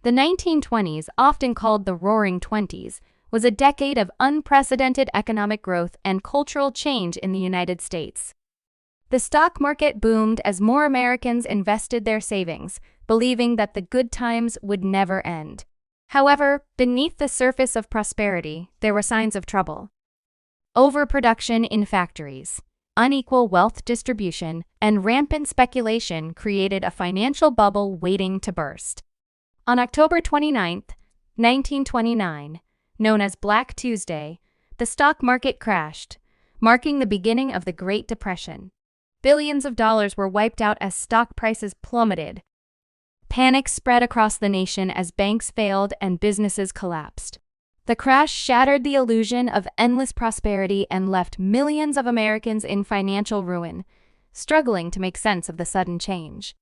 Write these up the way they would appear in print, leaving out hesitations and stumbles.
The 1920s, often called the Roaring Twenties, was a decade of unprecedented economic growth and cultural change in the United States. The stock market boomed as more Americans invested their savings, believing that the good times would never end. However, beneath the surface of prosperity, there were signs of trouble. Overproduction in factories, unequal wealth distribution, and rampant speculation created a financial bubble waiting to burst. On October 29, 1929, known as Black Tuesday, the stock market crashed, marking the beginning of the Great Depression. Billions of dollars were wiped out as stock prices plummeted. Panic spread across the nation as banks failed and businesses collapsed. The crash shattered the illusion of endless prosperity and left millions of Americans in financial ruin, struggling to make sense of the sudden change.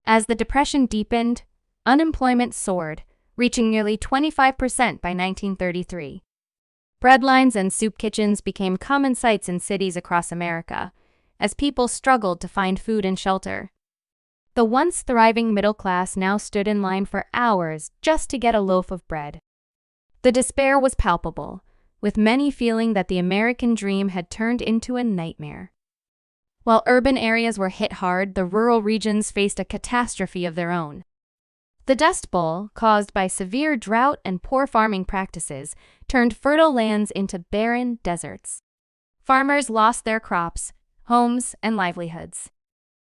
As the Depression deepened, unemployment soared, reaching nearly 25% by 1933. Breadlines and soup kitchens became common sights in cities across America, as people struggled to find food and shelter. The once thriving middle class now stood in line for hours just to get a loaf of bread. The despair was palpable, with many feeling that the American dream had turned into a nightmare. While urban areas were hit hard, the rural regions faced a catastrophe of their own. The Dust Bowl, caused by severe drought and poor farming practices, turned fertile lands into barren deserts. Farmers lost their crops, homes, and livelihoods.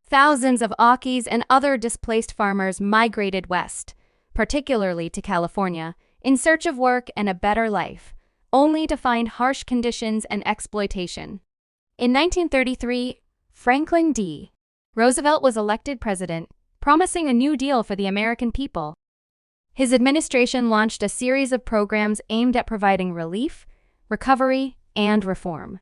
Thousands of Aukies and other displaced farmers migrated west, particularly to California, in search of work and a better life, only to find harsh conditions and exploitation. In 1933, Franklin D. Roosevelt was elected president, promising a new deal for the American people. His administration launched a series of programs aimed at providing relief, recovery, and reform.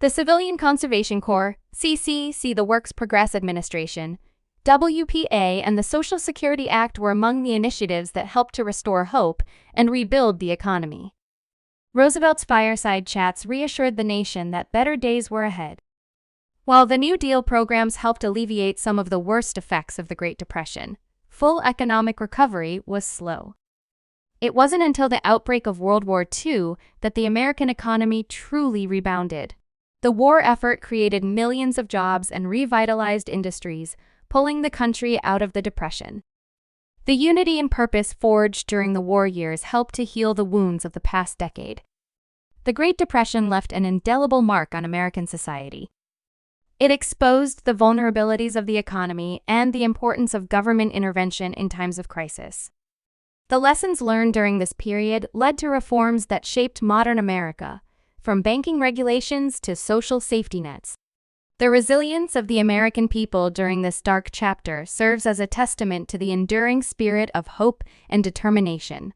The Civilian Conservation Corps, CC, the Works Progress Administration, WPA, and the Social Security Act were among the initiatives that helped to restore hope and rebuild the economy. Roosevelt's fireside chats reassured the nation that better days were ahead. While the New Deal programs helped alleviate some of the worst effects of the Great Depression, full economic recovery was slow. It wasn't until the outbreak of World War II that the American economy truly rebounded. The war effort created millions of jobs and revitalized industries, pulling the country out of the Depression. The unity and purpose forged during the war years helped to heal the wounds of the past decade. The Great Depression left an indelible mark on American society. It exposed the vulnerabilities of the economy and the importance of government intervention in times of crisis. The lessons learned during this period led to reforms that shaped modern America, from banking regulations to social safety nets. The resilience of the American people during this dark chapter serves as a testament to the enduring spirit of hope and determination.